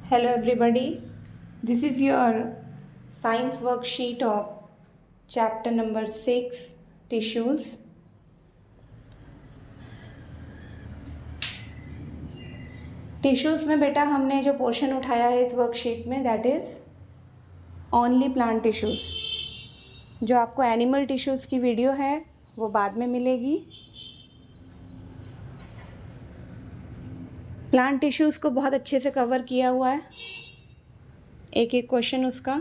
Hello everybody, this is your science worksheet of chapter number 6 tissues. Tissues में बेटा हमने जो पोर्शन उठाया है इस वर्कशीट में that is only plant tissues. जो आपको एनिमल टिश्यूज़ की वीडियो है वो बाद में मिलेगी। प्लांट टिश्यूज़ को बहुत अच्छे से कवर किया हुआ है, एक एक क्वेश्चन उसका।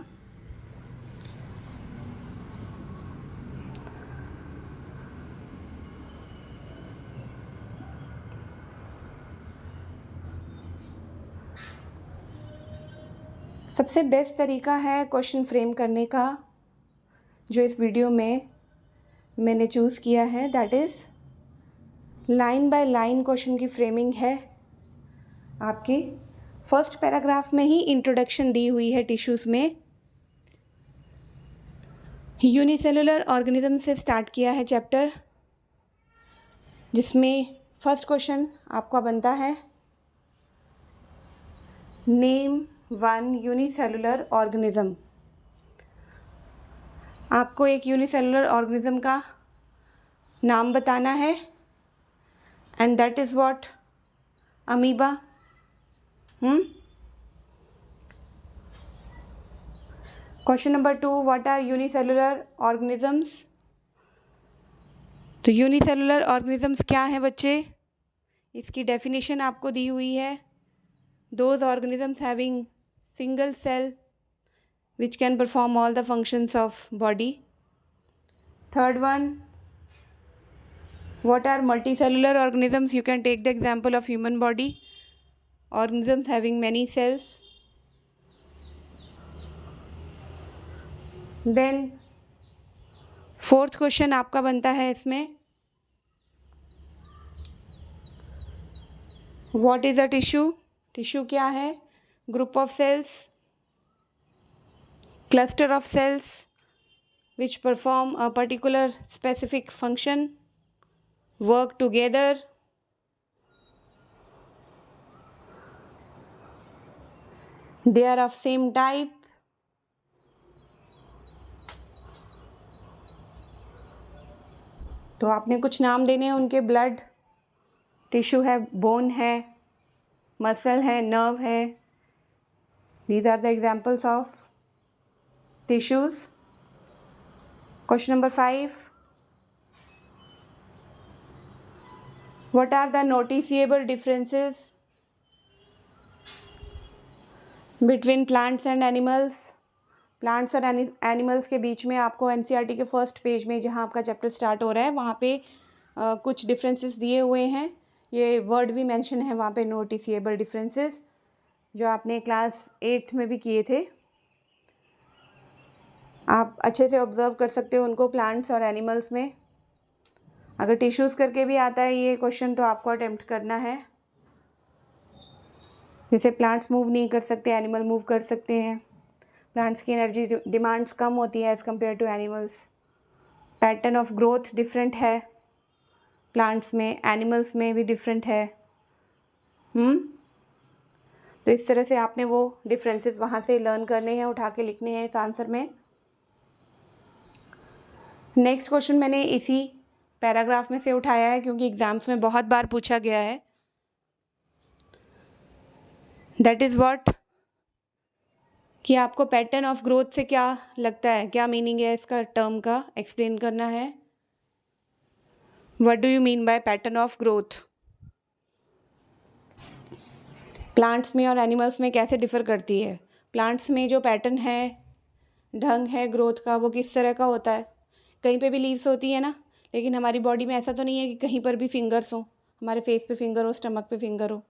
सबसे बेस्ट तरीका है क्वेश्चन फ्रेम करने का जो इस वीडियो में मैंने चूज़ किया है that is line by line question की फ्रेमिंग है। आपके फर्स्ट पैराग्राफ में ही इंट्रोडक्शन दी हुई है टिश्यूज़ में। यूनिसेलुलर ऑर्गेनिज्म से स्टार्ट किया है चैप्टर, जिसमें फर्स्ट क्वेश्चन आपका बनता है नेम वन यूनिसेलुलर ऑर्गेनिज्म। आपको एक यूनिसेलुलर ऑर्गेनिज्म का नाम बताना है and that is what amoeba. Question number 2, what are unicellular organisms. तो यूनिसेलुलर ऑर्गेनिजम्स क्या हैं बच्चे, इसकी डेफिनेशन आपको दी हुई है। Those organisms having single cell which can perform all the functions of body. Third one, what are multicellular organisms? You can take the example of human body, organisms having many cells. Then fourth question आपका बनता है इसमें, what is a tissue? Tissue क्या है? Group of cells, cluster of cells which perform a particular specific function, work together, they are of same type, तो आपने कुछ नाम देने हैं उनके। ब्लड टिश्यू है, बोन है, मसल है, नर्व है। These are the examples of tissues. Question number 5, what are the noticeable differences between plants and animals. Plants और एनिमल्स के बीच में आपको एनसीईआरटी के फर्स्ट पेज में जहाँ आपका चैप्टर स्टार्ट हो रहा है वहाँ पे कुछ डिफरेंसेस दिए हुए हैं। ये वर्ड भी मेंशन है वहाँ पे, नोटिसिएबल डिफरेंसेस, जो आपने क्लास 8th में भी किए थे। आप अच्छे से ऑब्जर्व कर सकते हो उनको प्लांट्स और एनिमल्स में। अगर टिश्यूज़ करके भी आता है ये क्वेश्चन तो आपको अटेम्प्ट करना है। जैसे प्लांट्स मूव नहीं कर सकते, एनिमल मूव कर सकते हैं। प्लांट्स की एनर्जी डिमांड्स कम होती है as compare to animals. Pattern of growth different है प्लांट्स में, एनिमल्स में भी डिफरेंट है। तो इस तरह से आपने वो डिफरेंसेस वहाँ से लर्न करने हैं, उठा के लिखने हैं इस आंसर में। नेक्स्ट क्वेश्चन मैंने इसी पैराग्राफ में से उठाया है क्योंकि एग्जाम्स में बहुत बार पूछा गया है। दैट इज़ व्हाट, कि आपको पैटर्न ऑफ ग्रोथ से क्या लगता है, क्या मीनिंग है इसका टर्म का, एक्सप्लेन करना है। What do you mean by pattern of growth. Plants में और एनिमल्स में कैसे डिफ़र करती है। प्लांट्स में जो पैटर्न है, ढंग है ग्रोथ का, वो किस तरह का होता है। कहीं पे भी लीव्स होती है ना, लेकिन हमारी बॉडी में ऐसा तो नहीं है कि कहीं पर भी फिंगर्स हो, हमारे फेस पे फिंगर हो, स्टमक पे फिंगर हो,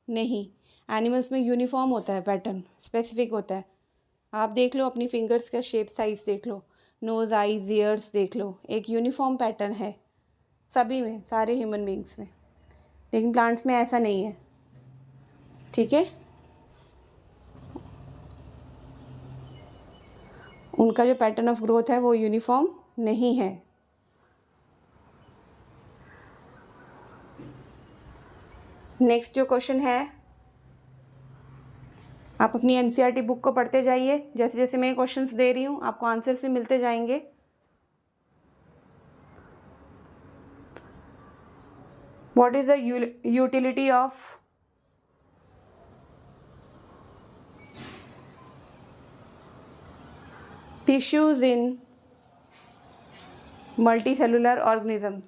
नहीं। एनिमल्स में यूनिफॉर्म होता है, पैटर्न स्पेसिफिक होता है। आप देख लो अपनी फिंगर्स का शेप साइज़ देख लो, नोज़, आईज, ईयर्स देख लो, एक यूनिफॉर्म पैटर्न है सभी में, सारे ह्यूमन बींग्स में। लेकिन प्लांट्स में ऐसा नहीं है, ठीक है। उनका जो पैटर्न ऑफ ग्रोथ है वो यूनिफॉर्म नहीं है। नेक्स्ट जो क्वेश्चन है, आप अपनी एनसीईआरटी बुक को पढ़ते जाइए, जैसे जैसे मैं क्वेश्चंस दे रही हूँ आपको आंसर्स भी मिलते जाएंगे। What is the utility of tissues in multi cellular organisms?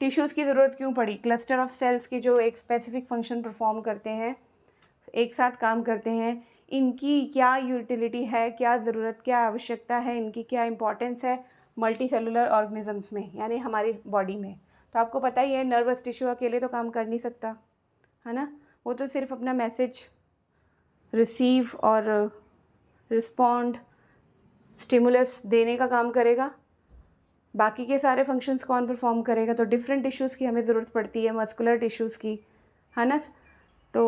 Tissues की ज़रूरत क्यों पड़ी? क्लस्टर ऑफ सेल्स की जो एक स्पेसिफिक फंक्शन परफॉर्म करते हैं, एक साथ काम करते हैं, इनकी क्या यूटिलिटी है, क्या ज़रूरत, क्या आवश्यकता है, इनकी क्या इंपॉर्टेंस है मल्टी सेलुलर ऑर्गेनिजम्स में, यानी हमारी बॉडी में। तो आपको पता ही है नर्वस टिश्यू अकेले तो काम कर नहीं सकता, है ना। वो तो सिर्फ अपना मैसेज रिसीव और रिस्पॉन्ड, स्टिमुलस देने का काम करेगा, बाकी के सारे फंक्शंस कौन परफॉर्म करेगा? तो डिफरेंट टिश्यूज़ की हमें ज़रूरत पड़ती है, मस्कुलर टिश्यूज़ की, है ना। तो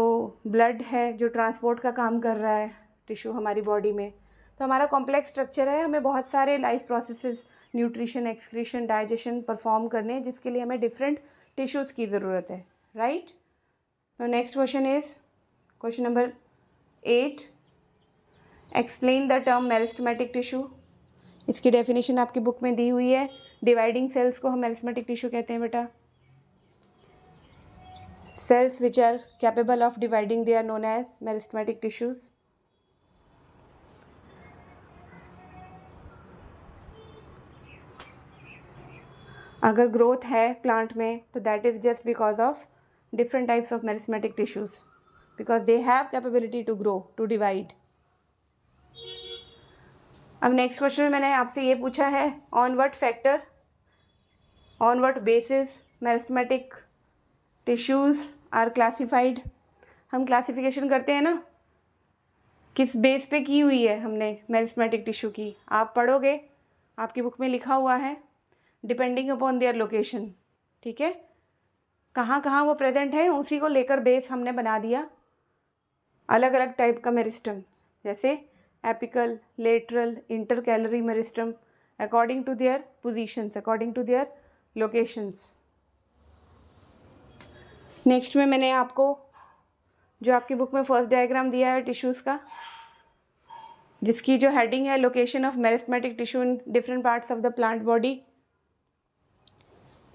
ब्लड है जो ट्रांसपोर्ट का काम कर रहा है टिश्यू हमारी बॉडी में। तो हमारा कॉम्प्लेक्स स्ट्रक्चर है, हमें बहुत सारे life processes, nutrition, excretion, digestion perform करने हैं, जिसके लिए हमें डिफरेंट टिश्यूज़ की ज़रूरत है, राइट। तो next question is question number 8, explain the term meristematic tissue. इसकी डेफिनेशन आपकी बुक में दी हुई है। डिवाइडिंग सेल्स को हम मेरिस्टेमेटिक टिश्यू कहते हैं बेटा। Cells which are capable of dividing they are known as meristematic tissues. अगर ग्रोथ है प्लांट में तो that is just because of different types of meristematic tissues, because they have capability to grow, to divide. अब next question में मैंने आपसे ये पूछा है, on what factor, on what basis meristematic tissues are classified. हम क्लासिफिकेशन करते हैं ना, किस बेस पे की हुई है हमने मेरिस्टेमेटिक टिश्यू की, आप पढ़ोगे, आपकी बुक में लिखा हुआ है, डिपेंडिंग अपॉन देयर लोकेशन, ठीक है, कहाँ कहाँ वो प्रेजेंट है उसी को लेकर बेस हमने बना दिया अलग अलग टाइप का मेरिस्टम, जैसे apical, lateral, intercalary meristem, according to their positions, according to their locations. Next में मैंने आपको जो आपकी बुक में फर्स्ट डायग्राम दिया है टिश्यूज़ का, जिसकी जो हेडिंग है location of meristematic tissue in different parts of the plant body.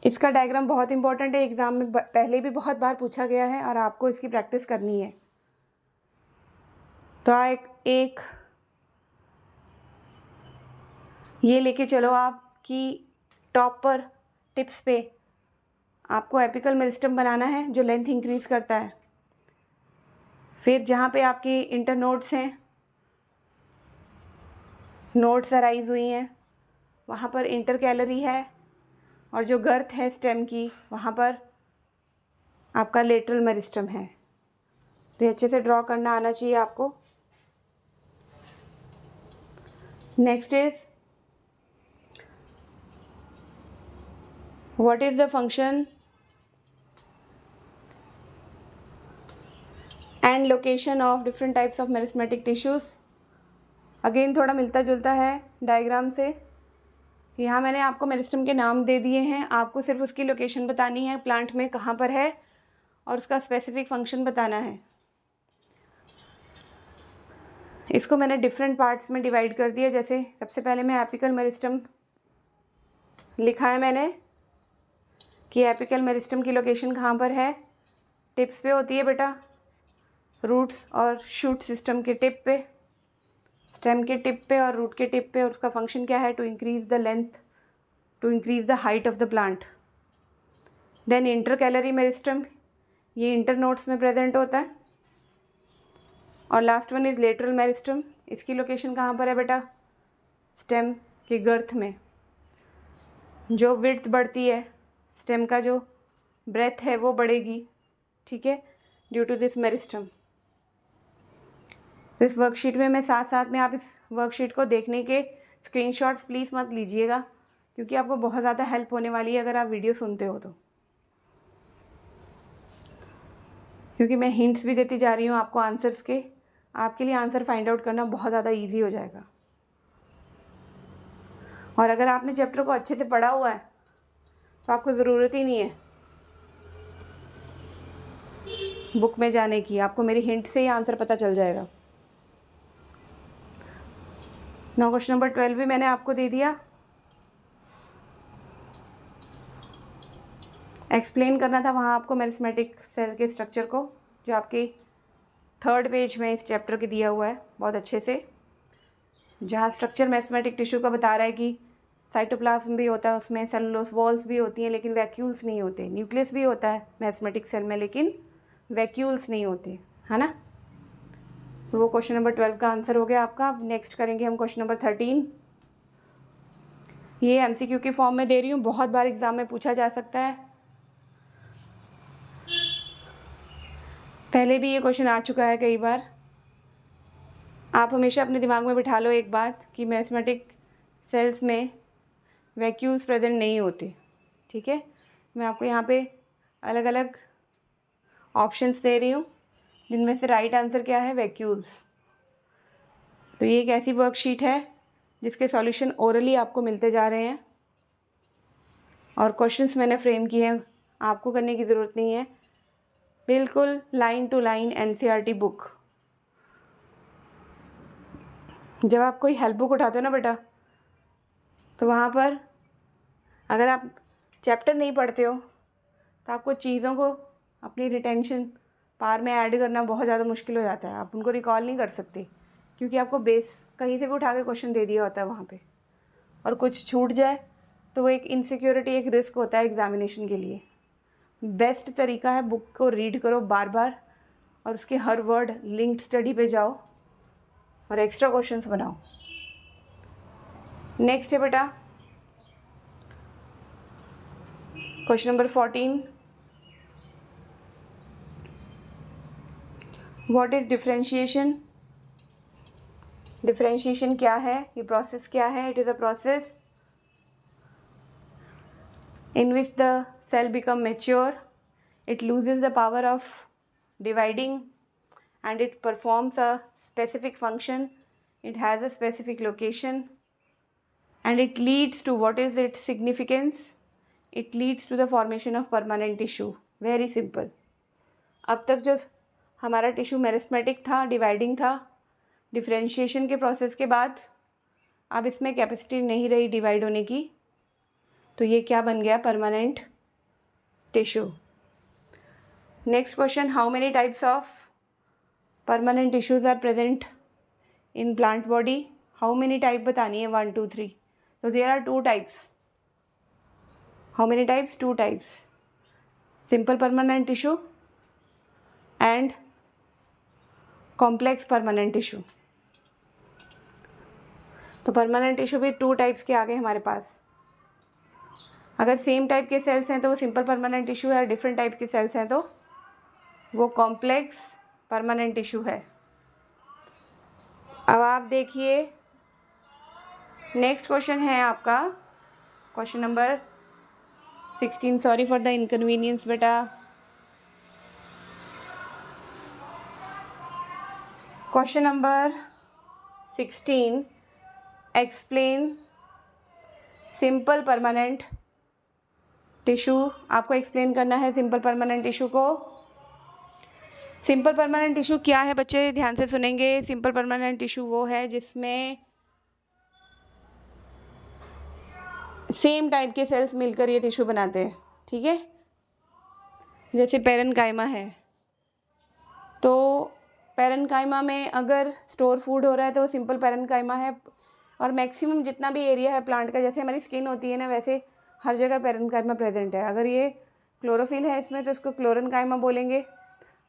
इसका डायग्राम बहुत इंपॉर्टेंट है, एग्जाम में पहले भी बहुत बार पूछा गया है और आपको इसकी प्रैक्टिस करनी है। तो एक ये लेके चलो आपकी टॉप पर टिप्स पे, आपको एपिकल मेरिस्टम बनाना है जो लेंथ इंक्रीज करता है। फिर जहाँ पे आपकी इंटरनोड्स हैं, नोड्स अराइज हुई हैं, वहाँ पर इंटरकैलरी है, और जो गर्थ है स्टेम की वहाँ पर आपका लेटरल मेरिस्टम है। तो अच्छे से ड्रॉ करना आना चाहिए आपको। Next is what is the function and location of different types of meristematic tissues. Again थोड़ा मिलता जुलता है डायग्राम से। यहाँ मैंने आपको मेरिस्टम के नाम दे दिए हैं, आपको सिर्फ उसकी लोकेशन बतानी है, प्लांट में कहाँ पर है और उसका स्पेसिफिक फंक्शन बताना है। इसको मैंने डिफरेंट पार्ट्स में डिवाइड कर दिया। जैसे सबसे पहले मैं एपिकल मेरिस्टम लिखा है मैंने कि एपिकल मेरिस्टम की लोकेशन कहाँ पर है, टिप्स पे होती है बेटा, रूट्स और शूट सिस्टम के टिप पे, स्टेम के टिप पे और रूट के टिप पे। और उसका फंक्शन क्या है, to increase the length, to increase the height of the plant. Then intercalary meristem, ये इंटरनोड्स में प्रेजेंट होता है। और last one is lateral meristem, इसकी लोकेशन कहाँ पर है बेटा, स्टेम के गर्थ में। जो विड्थ बढ़ती है, स्टेम का जो ब्रेथ है वो बढ़ेगी, ठीक है, ड्यू टू दिस मेरिस्टम। तो इस वर्कशीट में मैं साथ साथ में, आप इस वर्कशीट को देखने के स्क्रीनशॉट्स प्लीज़ मत लीजिएगा, क्योंकि आपको बहुत ज़्यादा हेल्प होने वाली है अगर आप वीडियो सुनते हो तो, क्योंकि मैं हिंट्स भी देती जा रही हूँ आपको आंसर्स के। आपके लिए आंसर फाइंड आउट करना बहुत ज़्यादा ईजी हो जाएगा। और अगर आपने चैप्टर को अच्छे से पढ़ा हुआ है तो आपको ज़रूरत ही नहीं है बुक में जाने की, आपको मेरी हिंट से ही आंसर पता चल जाएगा। 9 क्वेश्चन नंबर 12 भी मैंने आपको दे दिया। एक्सप्लेन करना था वहाँ आपको मेरिस्मेटिक सेल के स्ट्रक्चर को, जो आपके 3rd पेज में इस चैप्टर के दिया हुआ है बहुत अच्छे से, जहाँ स्ट्रक्चर मेरिस्मेटिक टिश्यू का बता रहा है कि साइटोप्लाज्म भी होता है उसमें, सेलुलोज वॉल्स भी होती हैं लेकिन वैक्यूल्स नहीं होते, न्यूक्लियस भी होता है मेरिस्मेटिक सेल में लेकिन वैक्यूल्स नहीं होते, है ना। वो क्वेश्चन नंबर 12 का आंसर हो गया आपका। अब नेक्स्ट करेंगे हम क्वेश्चन नंबर 13। ये एमसीक्यू की फॉर्म में दे रही हूँ, बहुत बार एग्जाम में पूछा जा सकता है, पहले भी ये क्वेश्चन आ चुका है कई बार। आप हमेशा अपने दिमाग में बिठा लो एक बात कि मेरिस्मेटिक सेल्स में वैक्यूल्स प्रेजेंट नहीं होते, ठीक है। मैं आपको यहाँ पे अलग अलग ऑप्शंस दे रही हूँ जिनमें से राइट आंसर क्या है, वैक्यूल्स। तो ये एक ऐसी वर्कशीट है जिसके सॉल्यूशन ओरली आपको मिलते जा रहे हैं और क्वेश्चंस मैंने फ्रेम किए हैं, आपको करने की ज़रूरत नहीं है, बिल्कुल line to line NCERT book. जब आप कोई हेल्प बुक उठाते हो ना बेटा, तो वहाँ पर अगर आप चैप्टर नहीं पढ़ते हो तो आपको चीज़ों को अपनी रिटेंशन पार में ऐड करना बहुत ज़्यादा मुश्किल हो जाता है, आप उनको रिकॉल नहीं कर सकते क्योंकि आपको बेस कहीं से भी उठा के क्वेश्चन दे दिया होता है वहाँ पे, और कुछ छूट जाए तो वो एक इनसिक्योरिटी, एक रिस्क होता है एग्जामिनेशन के लिए। बेस्ट तरीका है बुक को रीड करो बार बार और उसके हर वर्ड लिंक्ड स्टडी पे जाओ और एक्स्ट्रा क्वेश्चंस बनाओ। नेक्स्ट है बेटा question number 14। What is differentiation? Differentiation क्या है, ये प्रोसेस क्या है? It is a process in which the cell become mature, it loses the power of dividing and it performs a specific function, it has a specific location and it leads to, what is its significance? It leads to the formation of permanent tissue. Very simple. अब तक जो हमारा tissue meristematic था, dividing था, differentiation के process के बाद अब इसमें कैपेसिटी नहीं रही डिवाइड होने की, तो ये क्या बन गया, permanent tissue. Next question, how many types of permanent tissues are present in plant body? How many type बतानी है, 1 2 3। तो there are 2 types. How many types? 2 types, simple permanent tissue and complex permanent tissue. तो permanent tissue भी 2 types के आ गए हमारे पास। अगर same type के सेल्स हैं तो वो सिंपल परमानेंट टिश्यू है, और डिफरेंट टाइप के सेल्स हैं तो वो कॉम्प्लेक्स परमानेंट टिश्यू है। अब आप देखिए नेक्स्ट क्वेश्चन है आपका question number 16। Sorry for the inconvenience बेटा। Question number 16, explain simple permanent tissue. आपको एक्सप्लेन करना है सिंपल परमानेंट टिश्यू को। सिंपल परमानेंट टिश्यू क्या है बच्चे, ध्यान से सुनेंगे। सिंपल परमानेंट टिश्यू वो है जिसमें सेम टाइप के सेल्स मिलकर ये टिश्यू बनाते हैं, ठीक है। जैसे पेरेन्काइमा है, तो पेरेन्काइमा में अगर स्टोर फूड हो रहा है तो वो सिंपल पेरेन्काइमा है, और मैक्सिमम जितना भी एरिया है प्लांट का, जैसे हमारी स्किन होती है ना, वैसे हर जगह पेरेन्काइमा प्रेजेंट है। अगर ये क्लोरोफिल है इसमें तो इसको क्लोरेन्काइमा बोलेंगे,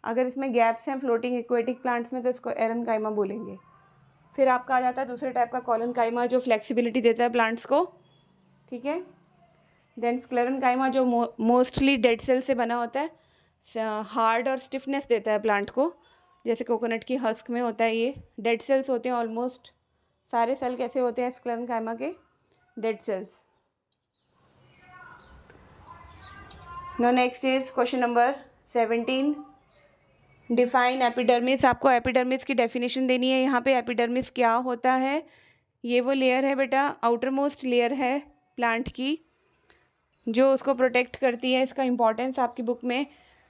अगर इसमें गैप्स हैं फ्लोटिंग एक्वेटिक प्लांट्स में तो इसको एरेन्काइमा बोलेंगे। फिर आपका आ जाता है दूसरे टाइप का कॉलनकाइमा, जो फ्लेक्सिबिलिटी देता है प्लांट्स को, ठीक है। देन स्क्लेरेन्काइमा जो मोस्टली डेड सेल से बना होता है, हार्ड और स्टिफनेस देता है प्लांट को, जैसे कोकोनट की हस्क में होता है। ये डेड सेल्स होते हैं, ऑलमोस्ट सारे सेल कैसे होते हैं स्क्लेरेन्काइमा के, dead cells. No next is question number 17, define epidermis. आपको एपिडर्मिस की डेफिनेशन देनी है। यहाँ पे एपिडर्मिस क्या होता है, ये वो लेयर है बेटा, आउटर मोस्ट लेयर है प्लांट की, जो उसको प्रोटेक्ट करती है। इसका इम्पॉर्टेंस आपकी बुक में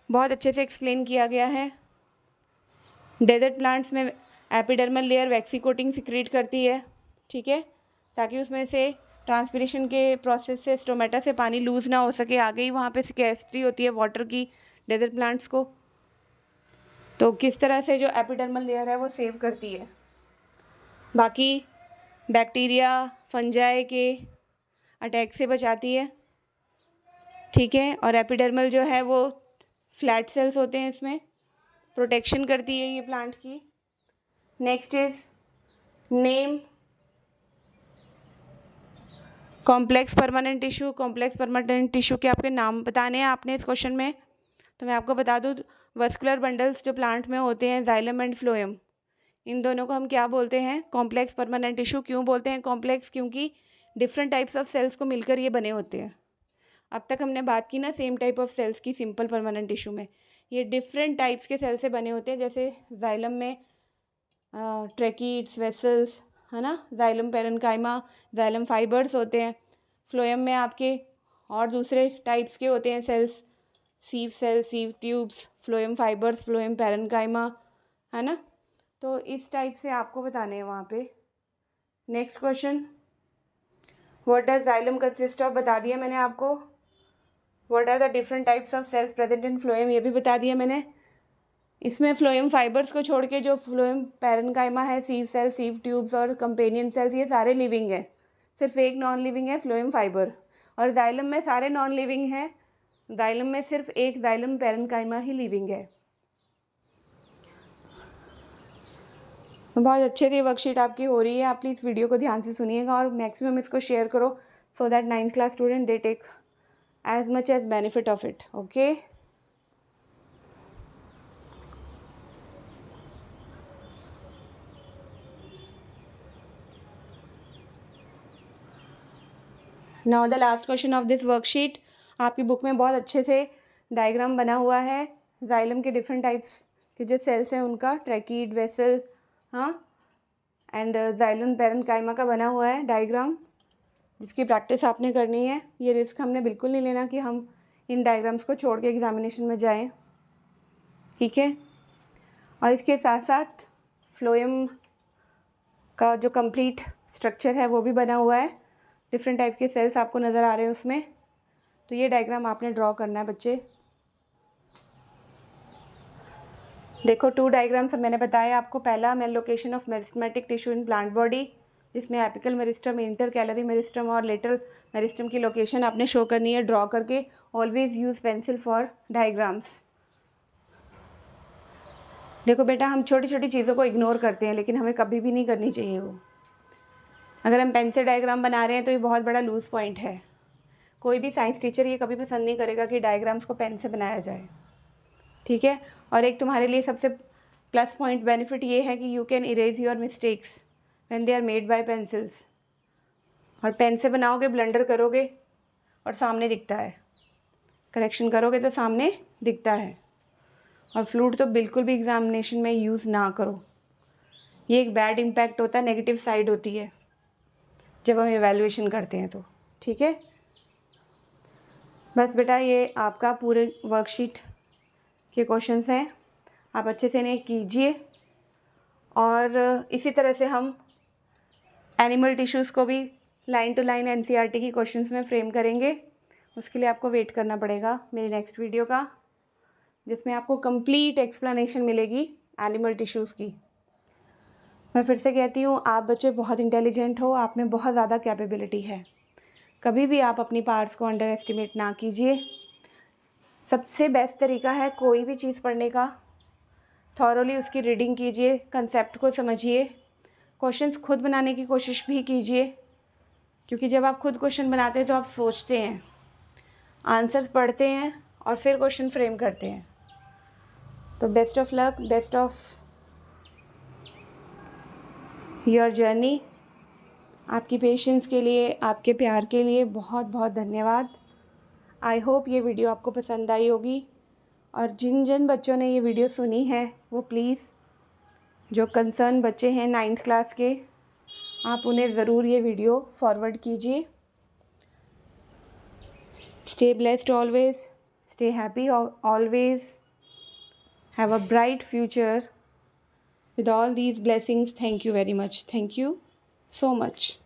बहुत अच्छे से एक्सप्लेन किया गया है। डेजर्ट प्लांट्स में एपिडर्मल लेयर वैक्सी कोटिंग सिक्रीट करती है, ठीक है, ताकि उसमें से ट्रांसपिरेशन के प्रोसेस से स्टोमेटा से पानी लूज़ ना हो सके। आगे ही वहाँ पे स्कैर्सिटी होती है वाटर की डेजर्ट प्लांट्स को। तो किस तरह से जो एपिडर्मल लेयर है वो सेव करती है, बाकी बैक्टीरिया फंजाई के अटैक से बचाती है। ठीक है, और एपिडर्मल जो है वो फ्लैट सेल्स होते हैं, इसमें प्रोटेक्शन करती है ये प्लांट की। Next is name complex permanent tissue. Complex permanent tissue के आपके नाम बताने हैं आपने इस क्वेश्चन में। तो मैं आपको बता दूँ, वस्कुलर बंडल्स जो प्लांट में होते हैं, जाइलम एंड फ्लोएम, इन दोनों को हम क्या बोलते हैं? Complex permanent tissue. क्यों बोलते हैं कॉम्प्लेक्स? क्योंकि डिफरेंट टाइप्स ऑफ सेल्स को मिलकर ये बने होते हैं। अब तक हमने बात की ना सेम टाइप ऑफ सेल्स की सिंपल परमानेंट टिश्यू में, ये डिफरेंट टाइप्स के सेल से बने होते हैं। जैसे जाइलम में ट्रैकीड्स, वेसल्स, है ना, जाइलम पेरेन्काइमा, जाइलम फाइबर्स होते हैं। फ्लोएम में आपके और दूसरे टाइप्स के होते हैं cells, sieve cell, sieve tubes, phloem fibres, phloem parenchyma, है ना। तो इस टाइप से आपको बताने हैं वहाँ पे। Next question, what does xylem consist of, बता दिया मैंने आपको। What are the different types of cells present in phloem, ये भी बता दिया मैंने। इसमें फ्लोएम फाइबर्स को छोड़ के जो फ्लोएम पेरेन्काइमा है, सीव सेल, सीव ट्यूब्स और कंपेनियन सेल्स, ये सारे लिविंग है। सिर्फ एक नॉन लिविंग है, फ्लोएम फाइबर। और जाइलम में सारे नॉन लिविंग हैं, जाइलम में सिर्फ एक जाइलम पेरेन्काइमा ही लिविंग है। बहुत अच्छे से वर्कशीट आपकी हो रही है। आप प्लीज़ वीडियो को ध्यान से सुनिएगा और मैक्सिमम इसको शेयर करो, so that 9th class student they take as much as benefit of it. Okay, now the last question of this worksheet. आपकी बुक में बहुत अच्छे से डायग्राम बना हुआ है जाइलम के डिफरेंट टाइप्स के जो सेल्स हैं उनका, ट्रैकीड, वेसल, हाँ, एंड जाइलम पेरेन्काइमा का बना हुआ है डायग्राम, जिसकी प्रैक्टिस आपने करनी है। ये रिस्क हमने बिल्कुल नहीं लेना कि हम इन डायग्राम्स को छोड़ के एग्जामिनेशन में जाएं। ठीक है, और इसके साथ साथ फ्लोएम का जो कंप्लीट स्ट्रक्चर है वो भी बना हुआ है, डिफरेंट टाइप के सेल्स आपको नज़र आ रहे हैं उसमें। तो ये डायग्राम आपने ड्रॉ करना है बच्चे। देखो 2 डायग्राम्स मैंने बताया आपको। पहला, main location of meristematic tissue in plant body, जिसमें apical meristem, intercalary meristem और लेटरल मेरिस्टम की लोकेशन आपने शो करनी है ड्रॉ करके। Always use pencil for diagrams. देखो बेटा, हम छोटी छोटी चीज़ों को इग्नोर करते हैं, लेकिन हमें कभी भी नहीं करनी चाहिए वो। अगर हम पेन से डायग्राम बना रहे हैं तो ये बहुत बड़ा लूज़ पॉइंट है। कोई भी साइंस टीचर ये कभी पसंद नहीं करेगा कि डायग्राम्स को पेन से बनाया जाए। ठीक है, और एक तुम्हारे लिए सबसे प्लस पॉइंट बेनिफिट ये है कि you can erase your mistakes when they are made by pencils. और पेन से बनाओगे, ब्लंडर करोगे और सामने दिखता है, करेक्शन करोगे तो सामने दिखता है। और फ्लूट तो बिल्कुल भी एग्जामिनेशन में यूज़ ना करो, ये एक बैड इम्पैक्ट होता है, नेगेटिव साइड होती है जब हम एवेल्युएशन करते हैं तो। ठीक है, बस बेटा ये आपका पूरे वर्कशीट के क्वेश्चंस हैं, आप अच्छे से इन्हें कीजिए। और इसी तरह से हम एनिमल टिश्यूज़ को भी लाइन टू लाइन एनसीईआरटी की क्वेश्चंस में फ्रेम करेंगे। उसके लिए आपको वेट करना पड़ेगा मेरी नेक्स्ट वीडियो का, जिसमें आपको कंप्लीट एक्सप्लेनेशन मिलेगी एनिमल टिश्यूज़ की। मैं फिर से कहती हूँ, आप बच्चे बहुत इंटेलिजेंट हो, आप में बहुत ज़्यादा कैपेबिलिटी है। कभी भी आप अपनी पार्ट्स को अंडर एस्टिमेट ना कीजिए। सबसे बेस्ट तरीका है कोई भी चीज़ पढ़ने का, थॉरोली उसकी रीडिंग कीजिए, कंसेप्ट को समझिए, क्वेश्चंस खुद बनाने की कोशिश भी कीजिए, क्योंकि जब आप खुद क्वेश्चन बनाते हैं तो आप सोचते हैं, आंसर्स पढ़ते हैं और फिर क्वेश्चन फ्रेम करते हैं। तो best of luck, best of your journey. आपकी पेशेंस के लिए, आपके प्यार के लिए बहुत बहुत धन्यवाद। आई होप ये वीडियो आपको पसंद आई होगी। और जिन जिन बच्चों ने ये वीडियो सुनी है वो प्लीज़, जो कंसर्न बच्चे हैं 9th क्लास के, आप उन्हें ज़रूर ये वीडियो फॉरवर्ड कीजिए। Stay blessed always, stay happy always, have a bright future with all these blessings. Thank you very much. Thank you. So much.